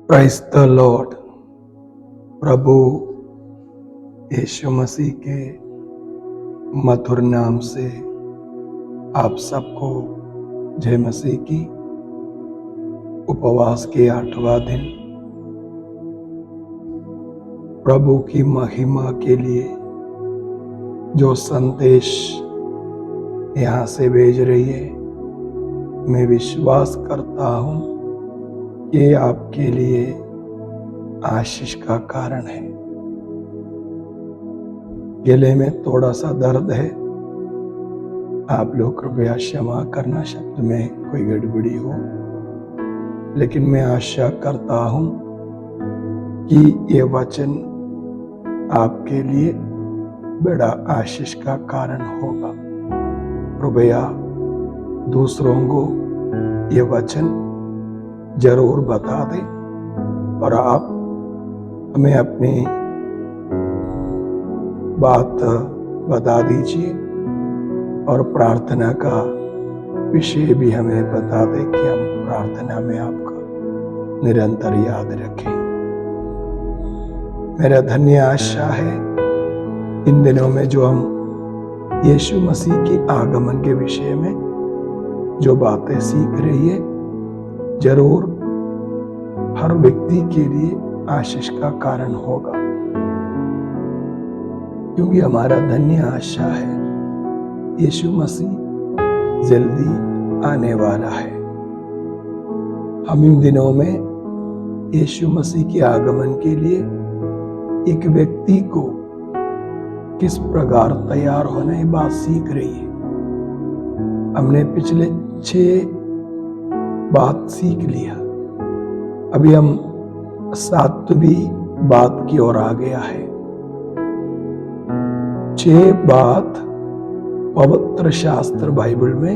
Prize the Lord. प्रभु यीशु मसीह के मधुर नाम से आप सबको जय मसीह की। उपवास के 8वां दिन प्रभु की महिमा के लिए जो संदेश यहाँ से भेज रही है, मैं विश्वास करता हूँ ये आपके लिए आशीष का कारण है। गले में थोड़ा सा दर्द है, आप लोग कृपया क्षमा करना शब्द में कोई गड़बड़ी हो, लेकिन मैं आशा करता हूं कि ये वचन आपके लिए बड़ा आशीष का कारण होगा। कृपया दूसरों को ये वचन जरूर बता दें और आप हमें अपनी बात बता दीजिए और प्रार्थना का विषय भी हमें बता दें कि हम प्रार्थना में आपका निरंतर याद रखें। मेरा धन्य आशा है इन दिनों में जो हम यीशु मसीह के आगमन के विषय में जो बातें सीख रही है, जरूर हर व्यक्ति के लिए आशीष का कारण होगा, क्योंकि हमारा धन्य आशा है यीशु मसीह जल्दी आने वाला है। हम इन दिनों में यीशु मसीह के आगमन के लिए एक व्यक्ति को किस प्रकार तैयार होने की बात सीख रही है। हमने पिछले 6 बात सीख लिया, अभी हम 7वीं बात की ओर आ गया है। 6 बात पवित्र शास्त्र बाइबल में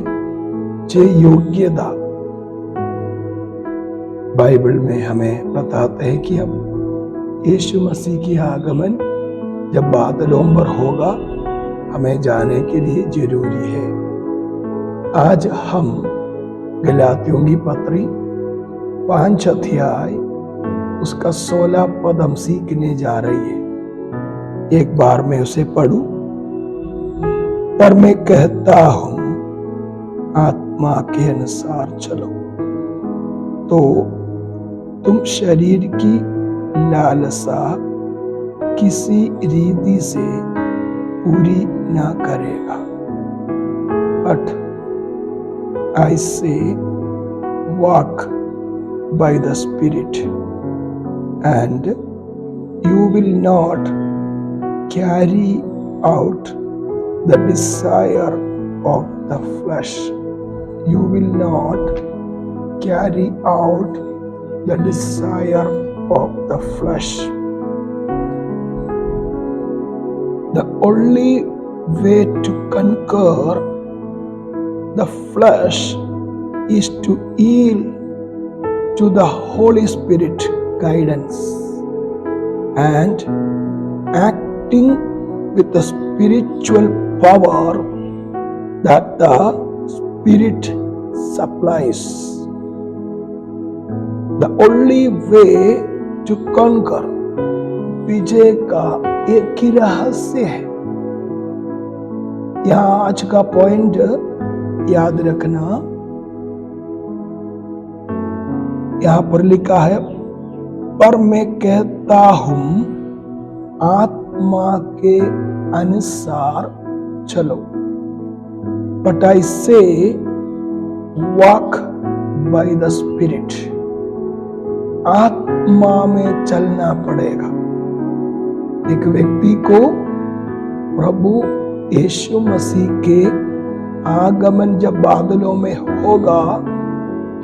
6 योग्यता बाइबल में हमें बताते हैं कि अब यीशु मसीह की आगमन जब बादलों पर होगा, हमें जाने के लिए जरूरी है। आज हम गलातियों की पत्री 5 अध्याय उसका 16 पद हम सीखने जा रही है। एक बार मैं उसे पढ़ूं। पर मैं कहता हूं आत्मा के अनुसार चलो, तो तुम शरीर की लालसा किसी रीति से पूरी ना करेगा। But I say, walk by the Spirit, and you will not carry out the desire of the flesh. You will not carry out the desire of the flesh. The only way to conquer the flesh is to yield to the Holy Spirit guidance and acting with the spiritual power that the Spirit supplies. The only way to conquer, विजय का एक ही रहस्य है। यहाँ आज का point याद रखना, यहां पर लिखा है पर मैं कहता हूं आत्मा के अनुसार चलो। बट आई से वॉक बाय द स्पिरिट। आत्मा में चलना पड़ेगा। एक व्यक्ति को प्रभु यीशु मसीह के आगमन जब बादलों में होगा,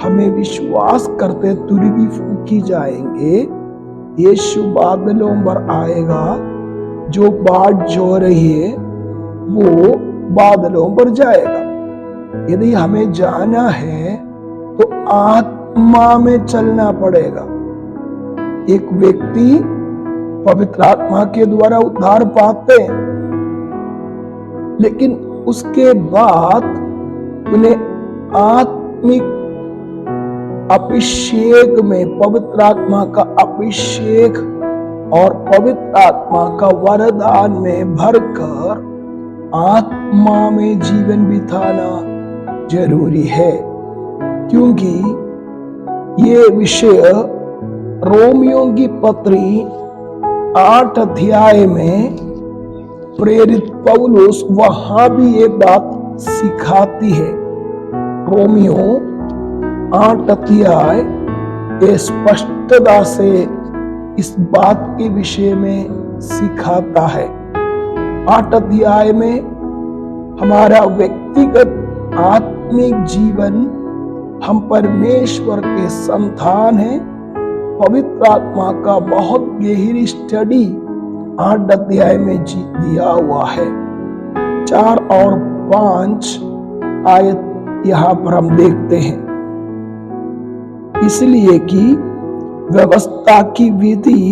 हमें विश्वास करते तुरंत भी फूकी जाएंगे। यीशु बादलों पर आएगा, जो बाट जो रही है वो बादलों पर जाएगा। यदि हमें जाना है तो आत्मा में चलना पड़ेगा। एक व्यक्ति पवित्र आत्मा के द्वारा उद्धार पाते हैं, लेकिन उसके बाद उन्हें आत्मिक अभिषेक में, पवित्र आत्मा का अभिषेक और पवित्र आत्मा का वरदान में भरकर आत्मा में जीवन बिताना जरूरी है, क्योंकि ये विषय रोमियो की पत्री 8 अध्याय में प्रेरित पौलुस वहां भी ये बात सिखाती है। रोमियो 8 अध्याय स्पष्टता से इस बात के विषय में सिखाता है। 8 अध्याय में हमारा व्यक्तिगत आत्मिक जीवन, हम परमेश्वर के संतान हैं, पवित्र आत्मा का बहुत गहरी स्टडी 8 अध्याय में दिया हुआ है। 4 और 5 आयत यहां पर हम देखते हैं। इसलिए कि व्यवस्था की विधि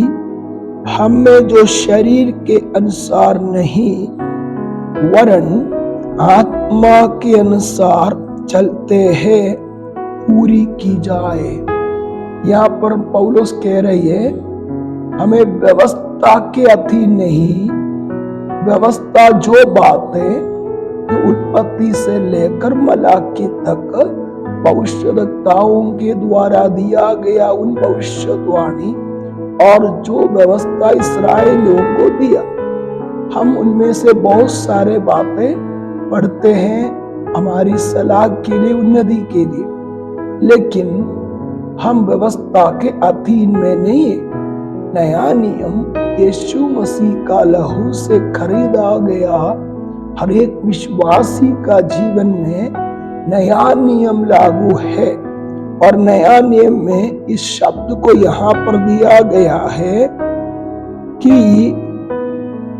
हमें जो शरीर के अनुसार नहीं वरन आत्मा के अनुसार चलते हैं पूरी की जाए। यहाँ पर पौलुस कह रही है, हमें व्यवस्था के अधीन नहीं, व्यवस्था जो बातें जो उत्पत्ति से लेकर मलाकी तक भविष्यवक्ताओं के द्वारा दिया गया उन भविष्यवाणी और जो व्यवस्था इस्राएलियों को दिया, हम उनमें से बहुत सारे बातें पढ़ते हैं हमारी सलाह के लिए, उन्नति के लिए, लेकिन हम व्यवस्था के अधीन में नहीं है। नया नियम यीशु मसीह का लहू से खरीदा गया, हर एक विश्वासी का जीवन में नया नियम लागू है। और नया नियम में इस शब्द को यहां पर दिया गया है कि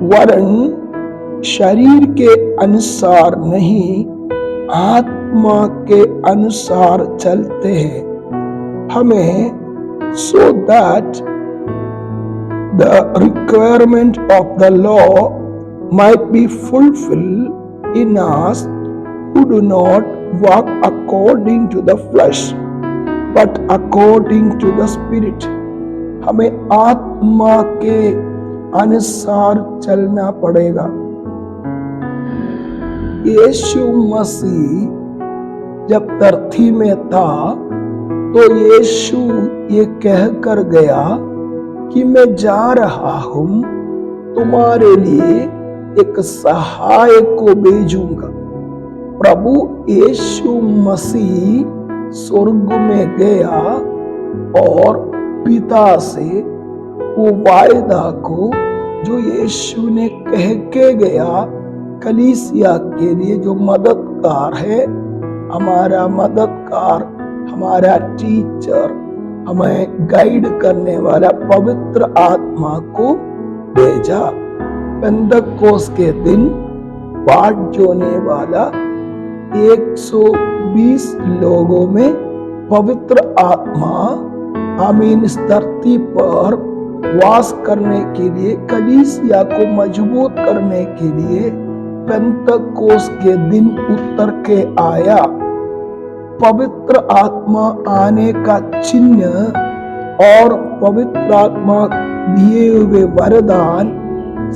वरन शरीर के अनुसार नहीं, आत्मा के अनुसार चलते हैं हमें, so that the requirement of the law might be fulfilled in us who do not walk according to the flesh but according to the spirit। हमें आत्मा के अनुसार चलना पड़ेगा। यीशु मसीह जब धरती में था तो यीशु ये कह कर गया कि मैं जा रहा हूं, तुम्हारे लिए एक सहायक को भेजूंगा। प्रभु यीशु मसीह स्वर्ग में गया और पिता से वो वायदा को जो यीशु ने कह के गया, कलीसिया के लिए जो मददगार है, हमारा मददगार, हमारा टीचर, हमें गाइड करने वाला पवित्र आत्मा को भेजा। पेंतकोस्त के दिन बाट जोने वाला 120 लोगों में पवित्र आत्मा आमीन इस धरती पर वास करने के लिए, कलीसिया को मजबूत करने के लिए पेंतकोस्त के दिन उतर के आया। पवित्र आत्मा आने का चिन्ह और पवित्र आत्मा दिए हुए वरदान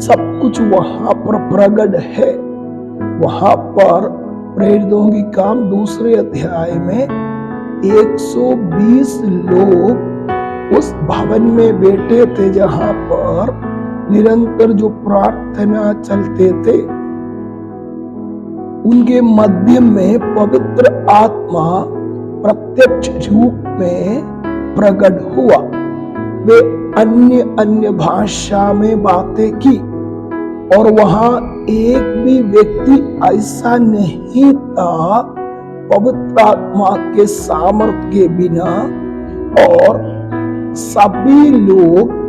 सब कुछ वहां पर प्रकट है। वहां पर प्रेरितों की काम 2 अध्याय में 120 लोग उस भवन में बैठे थे जहां पर निरंतर जो प्रार्थना चलते थे। उनके मध्य में पवित्र आत्मा प्रत्यक्ष रूप में प्रकट हुआ। वे अन्य अन्य भाषा में बातें की और वहां एक भी व्यक्ति ऐसा नहीं था पवित्र आत्मा के सामर्थ्य के बिना, और सभी लोग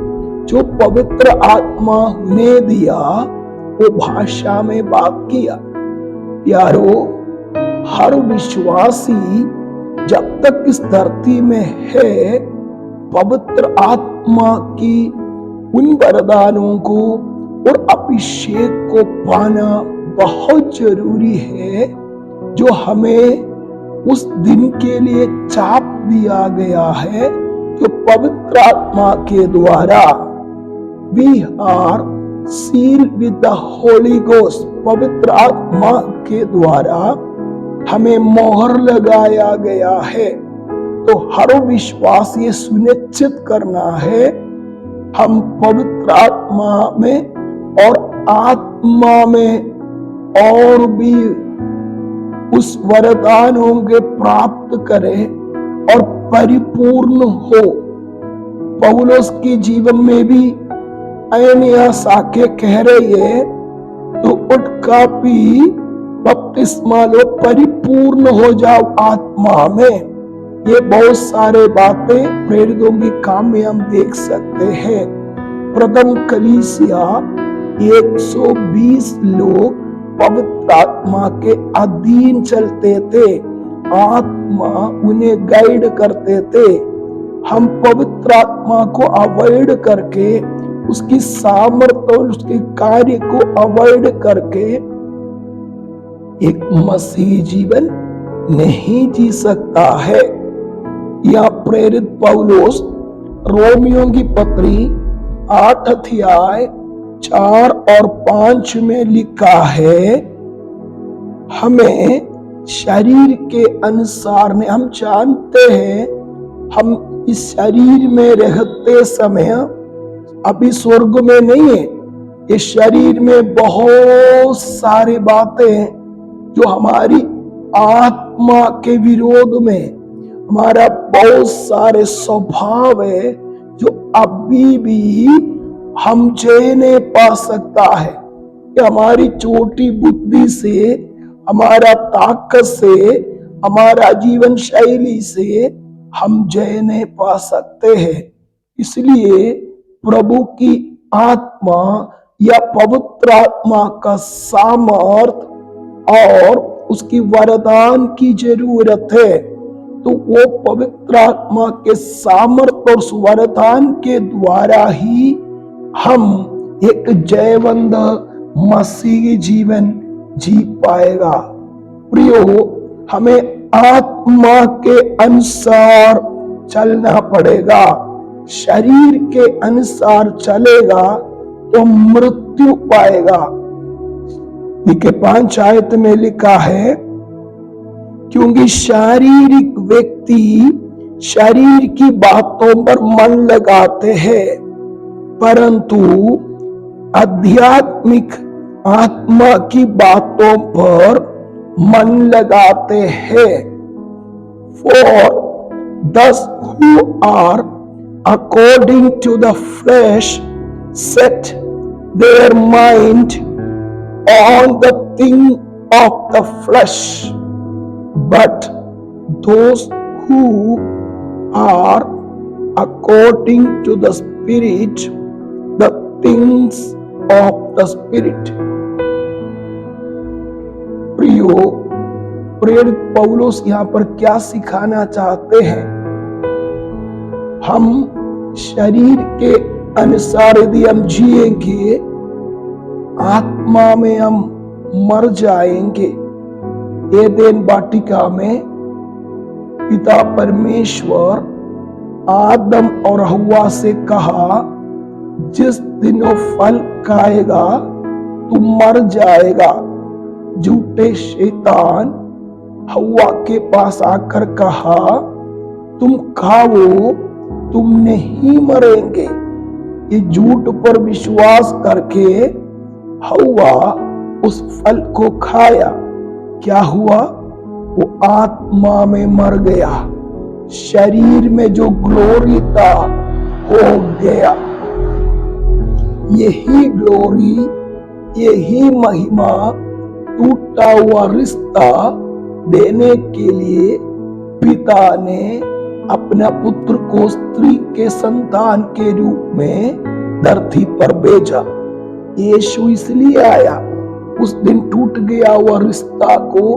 जो पवित्र आत्मा ने दिया वो भाषा में बात किया। यारो, हर विश्वासी जब तक इस धरती में है पवित्र आत्मा की उन वरदानों को और अभिषेक को पाना बहुत जरूरी है, जो हमें उस दिन के लिए चाप दिया गया है जो पवित्र आत्मा के द्वारा we are sealed with the Holy Ghost, पवित्र आत्मा के द्वारा हमें मोहर लगाया गया है। तो हर विश्वास ये सुनिश्चित करना है हम पवित्र आत्मा में और आत्मा में और भी उस वरदानों के प्राप्त करें और परिपूर्ण हो। पौलुस के जीवन में भी एनियास आके कह रही है तो उठ का पी बपतिस्मा लो, परिपूर्ण हो जाओ आत्मा में। ये बहुत सारे बातें प्रेरितों की काम में हम देख सकते हैं। प्रथम कलीसिया 120 लोग पवित्र आत्मा के अधीन चलते थे, आत्मा उन्हें गाइड करते थे। हम पवित्र आत्मा को अवॉइड करके, उसकी सामर्थ्य और उसके कार्य को अवॉइड करके एक मसीही जीवन नहीं जी सकता है। यह प्रेरित पौलुस रोमियो की पत्री 8 अध्याय 4 और 5 में लिखा है, हमें शरीर के अनुसार ने, हम जानते हैं हम इस शरीर में रहते समय अभी स्वर्ग में नहीं है। इस शरीर में बहुत सारी बातें जो हमारी आत्मा के विरोध में, हमारा बहुत सारे स्वभाव है जो अभी भी हम जय नहीं पा सकता है। कि हमारी छोटी बुद्धि से, हमारा ताकत से, हमारा जीवन शैली से हम जय नहीं पा सकते हैं। इसलिए प्रभु की आत्मा या पवित्र आत्मा का सामर्थ और उसकी वरदान की जरूरत है। तो वो पवित्र आत्मा के सामर्थ और वरदान के द्वारा ही हम एक जयवंत मसीही जीवन जी पाएगा। प्रियो, हमें आत्मा के अनुसार चलना पड़ेगा। शरीर के अनुसार चलेगा तो मृत्यु पाएगा। लिखे 5 आयत में लिखा है, क्योंकि शारीरिक व्यक्ति शरीर की बातों पर मन लगाते हैं, परंतु आध्यात्मिक आत्मा की बातों पर मन लगाते हैं। For those who are according to the flesh set their mind on the thing of the flesh, but those who are according to the Spirit, the things of the Spirit. प्रियो, प्रेरित पौलुस यहाँ पर क्या सिखाना चाहते हैं? हम शरीर के अनुसार यदि हम जिएंगे, आत्मा में हम मर जाएंगे। एदेन वाटिका में पिता परमेश्वर आदम और हव्वा से कहा, जिस दिन वो फल खाएगा तू मर जाएगा। झूठे शैतान हव्वा के पास आकर कहा, तुम खाओ, तुम नहीं मरेंगे। ये झूठ पर विश्वास करके हव्वा उस फल को खाया। क्या हुआ? वो आत्मा में मर गया, शरीर में जो ग्लोरी था हो गया। यही ग्लोरी, यही महिमा, टूटा हुआ रिश्ता देने के लिए पिता ने अपना पुत्र को स्त्री के संतान के रूप में धरती पर भेजा। यीशु इसलिए आया, उस दिन टूट गया हुआ रिश्ता को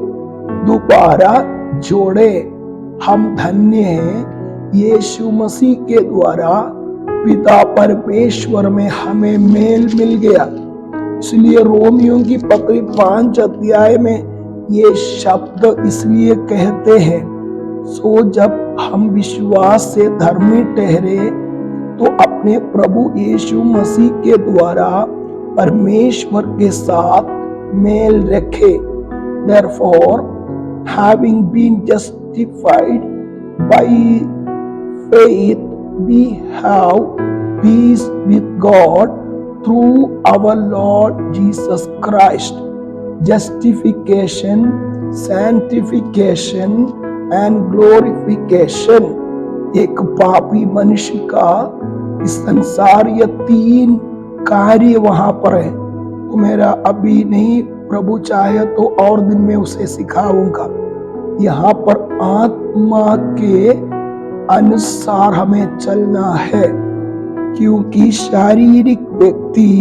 दोबारा जोड़े। हम धन्य हैं, यीशु मसीह के द्वारा पिता परमेश्वर में हमें मेल मिल गया। इसलिए रोमियो की पत्री 5 अध्याय में ये शब्द इसलिए कहते हैं, सो जब हम विश्वास से धर्मी ठहरे तो अपने प्रभु यीशु मसीह के द्वारा परमेश्वर के साथ मेल रखे। Therefore, having been justified by faith, we have peace with God through our Lord Jesus Christ. Justification, sanctification and glorification। एक पापी मनुष्य का इस संसार या 3 कार्य वहां पर है। वो मेरा अभी नहीं, प्रभु चाहे तो और दिन में उसे सिखाऊंगा। यहाँ पर आत्मा के अनुसार हमें चलना है, क्योंकि शारीरिक व्यक्ति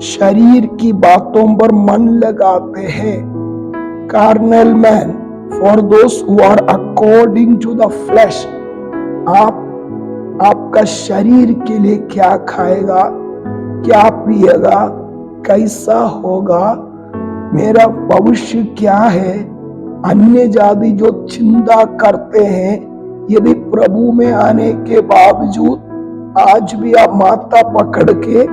शरीर की बातों पर मन लगाते हैं। Carnal man, for those who are according to the flesh. आपका शरीर के लिए क्या खाएगा, क्या पिएगा, कैसा होगा, मेरा भविष्य क्या है, अन्य जाति जो चिंता करते हैं, यदि प्रभु में आने के बावजूद आज भी आप माथा पकड़ के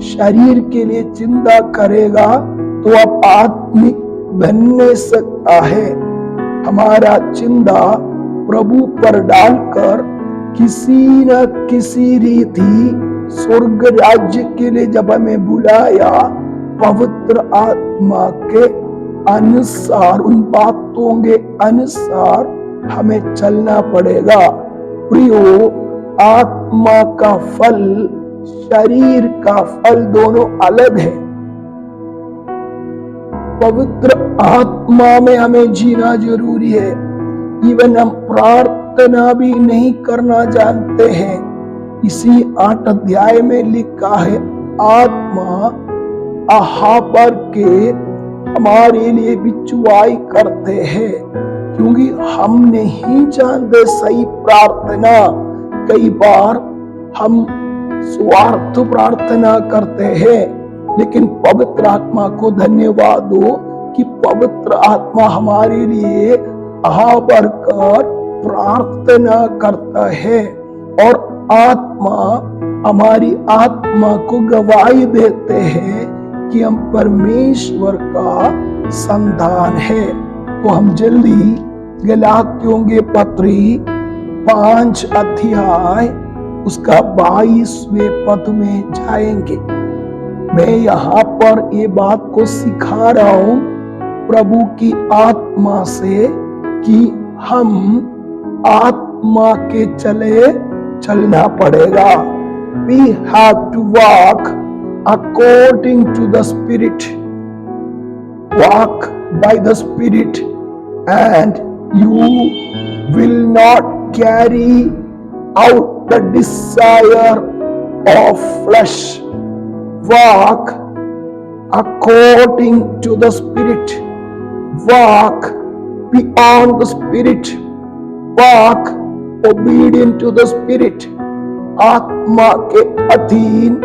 शरीर के लिए चिंता करेगा तो आप आत्मिक बन नहीं सकता है। हमारा चिंता प्रभु पर डालकर किसी न किसी रीति स्वर्ग राज्य के लिए जब हमें बुलाया, पवित्र आत्मा के अनुसार, उन बातों के अनुसार हमें चलना पड़ेगा। प्रियो, आत्मा का फल, शरीर का फल दोनों अलग है। पवित्र आत्मा में हमें जीना जरूरी है। इवन हम प्रार्थना भी नहीं करना जानते हैं। इसी 8 अध्याय में लिखा है, आत्मा अहाबर के हमारे लिए बिचवाई करते हैं, क्योंकि हम नहीं जानते सही प्रार्थना। कई बार हम स्वार्थ प्रार्थना करते हैं, लेकिन पवित्र आत्मा को धन्यवाद दो कि पवित्र आत्मा हमारे लिए आहाबर कर प्रार्थना करता है, और आत्मा हमारी आत्मा को गवाही देते हैं कि हम परमेश्वर का संतान है। तो हम जल्दी गलातियों के पत्री 5 अध्याय उसका 22वें पद में जाएंगे। मैं यहाँ पर ये बात को सिखा रहा हूं प्रभु की आत्मा से कि हम आत्मा के चलना पड़ेगा। We have to walk according to the Spirit. Walk by the Spirit and you will not carry out the desire of flesh. Walk according to the Spirit. Walk beyond the Spirit. Walk obedient to the Spirit. आत्मा के अधीन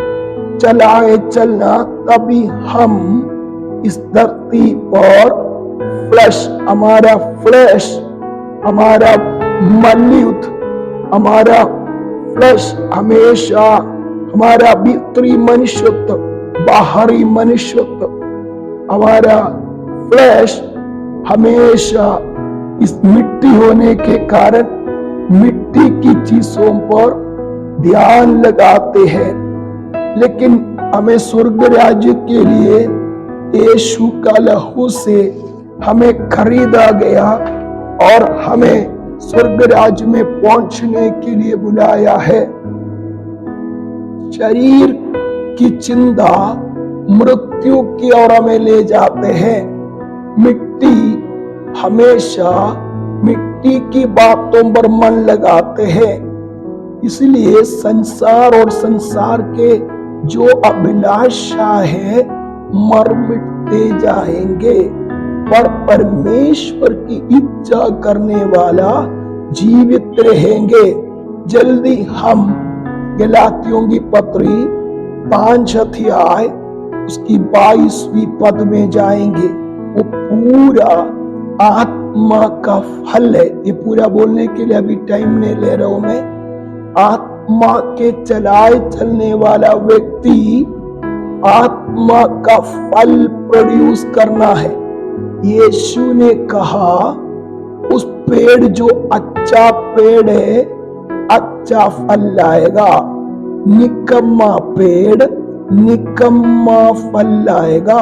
चलाए चलना, तभी हम इस धरती पर हमारा मलयुद्ध, हमारा फ्लैश हमेशा, हमारा भीतरी मनुष्यत्व, बाहरी मनुष्यत्व, हमारा फ्लैश हमेशा इस मिट्टी होने के कारण मिट्टी की चीजों पर ध्यान लगाते हैं। लेकिन हमें स्वर्ग राज्य के लिए यीशु का लहू से हमें खरीदा गया और हमें स्वर्ग राज्य में पहुंचने के लिए बुलाया है। शरीर की चिंता मृत्यु की ओर हमें ले जाते हैं। मिट्टी हमेशा मिट्टी की बातों पर मन लगाते हैं, इसलिए संसार और संसार के जो अभिलाषा है मर मिटते जाएंगे, पर परमेश्वर की इच्छा करने वाला जीवित रहेंगे। जल्दी हम गलातियों की पत्री 5 अध्याय उसकी 22वीं पद में जाएंगे। वो पूरा आत्मा का फल है। ये पूरा बोलने के लिए अभी टाइम नहीं ले रहा हूं मैं। आत्मा के चलाए चलने वाला व्यक्ति आत्मा का फल प्रोड्यूस करना है। यीशु ने कहा उस पेड़ जो अच्छा पेड़ है अच्छा फल लाएगा, निकम्मा पेड़ निकम्मा फल लाएगा।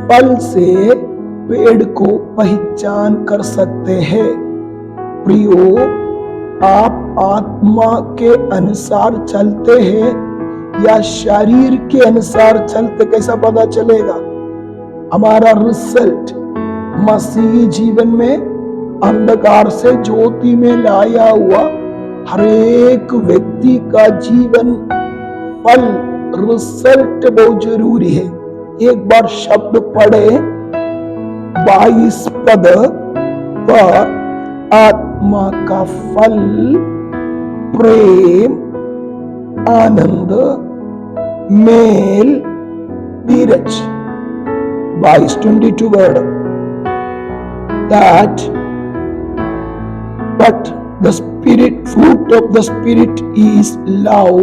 फल से पेड़ को पहचान कर सकते हैं। प्रियो, आप आत्मा के अनुसार चलते हैं या शरीर के अनुसार चलते, कैसा पता चलेगा? हमारा रिजल्ट मसीही जीवन में अंधकार से ज्योति में लाया हुआ हर एक व्यक्ति का जीवन फल रिजल्ट बहुत जरूरी है। एक बार शब्द पढ़े 22 पद पर आत्मा का फल प्रेम, आनंद, mail, Dheeraj. 22 word that but the fruit of the spirit is love,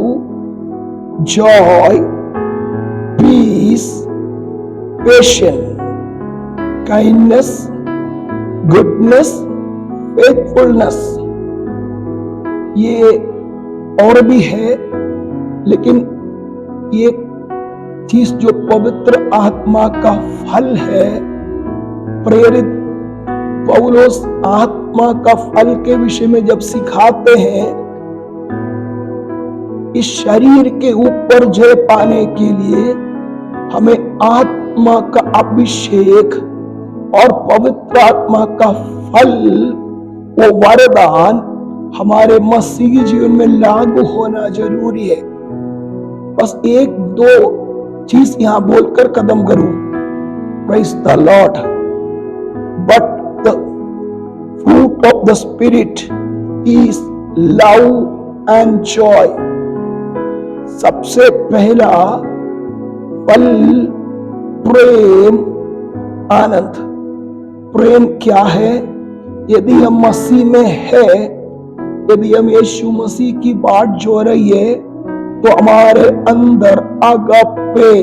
joy, peace, patience, kindness, goodness, faithfulness। ये और भी है, लेकिन ये चीज जो पवित्र आत्मा का फल है, प्रेरित पौलुस आत्मा का फल के विषय में जब सिखाते हैं, इस शरीर के ऊपर जय पाने के लिए हमें आत्मा का अभिषेक और पवित्र आत्मा का फल, वो वरदान हमारे मसीही जीवन में लागू होना जरूरी है। बस एक दो चीज यहां बोलकर कदम करूं। Praise the Lord. But the fruit of the spirit is love and Joy. सबसे पहला फल प्रेम, आनंद। प्रेम क्या है? यदि हम मसीह में है, यदि हम यीशु मसीह की बाट जो रही है, तो हमारे अंदर अगापे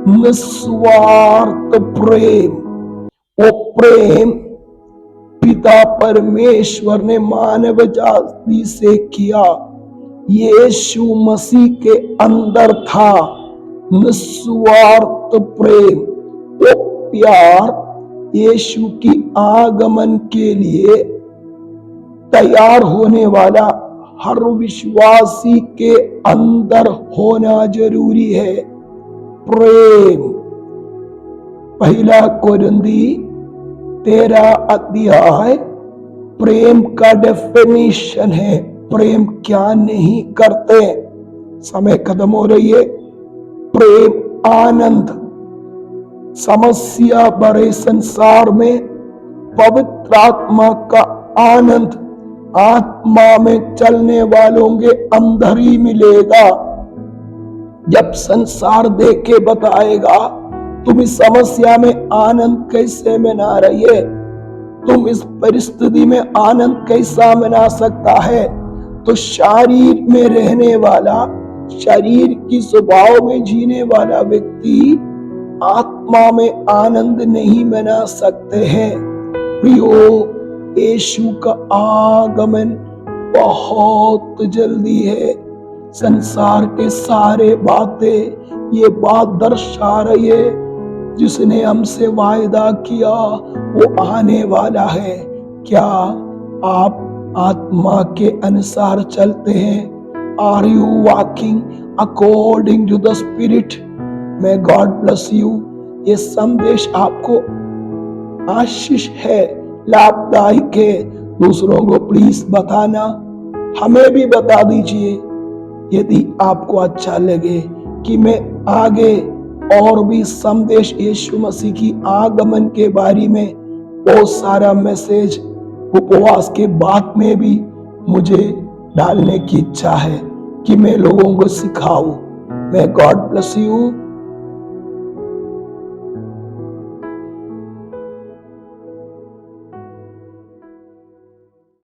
निस्वार्थ प्रेम, वो प्रेम पिता परमेश्वर ने मानव जाति से किया, यीशु मसीह के अंदर था। निस्वार्थ प्रेम, वो प्यार यीशु की आगमन के लिए तैयार होने वाला हर विश्वासी के अंदर होना जरूरी है। प्रेम। पहला कोरिन्थी 13 अध्याय प्रेम का डेफिनेशन है। प्रेम क्या नहीं करते? समय खत्म हो रही है। प्रेम, आनंद। समस्या भरे संसार में पवित्र आत्मा का आनंद आत्मा में चलने वालों के अंदर ही मिलेगा। जब संसार देख के बताएगा तुम इस समस्या में आनंद कैसे मना रही है, तुम इस परिस्थिति में आनंद कैसा मना सकता है, तो शरीर में रहने वाला, शरीर की स्वभाव में जीने वाला व्यक्ति आत्मा में आनंद नहीं मना सकते हैं। प्रियो, यीशु का आगमन बहुत जल्दी है। संसार के सारे बातें ये बात दर्शा रही है, जिसने हमसे वायदा किया वो आने वाला है। क्या आप आत्मा के अनुसार चलते हैं? Are you walking according to the spirit? May God bless you. ये संदेश आपको आशीष है, लाभदायक है। दूसरों को प्लीज बताना, हमें भी बता दीजिए यदि आपको अच्छा लगे कि मैं आगे और भी संदेश यीशु मसीह की आगमन के बारे में बहुत सारा मैसेज उपवास के बाद में भी मुझे डालने की इच्छा है कि मैं लोगों को सिखाऊं। मैं गॉड ब्लेस यू।